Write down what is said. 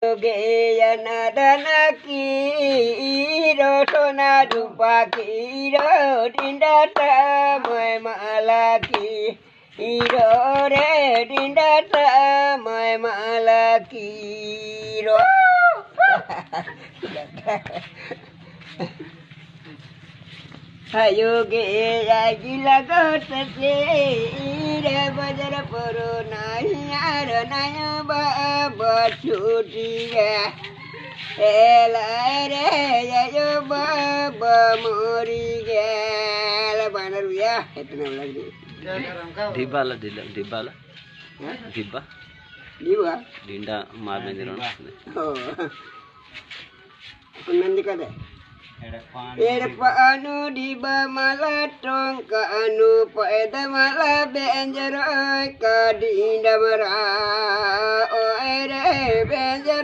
Geyanadana kiro sona dupa kiro dindata mai malaki iro re dindata mai malaki ro Ayo ge agila gote ire bajar poro nayar nayo ba bachutiya elare ayo ba moriga la banar ya itna lagi dibala dibala dibba diwa dinda marmendiron oh kunandi kada Anu di malatong ka anu paeda mala benjero ka di indamara o ere benjero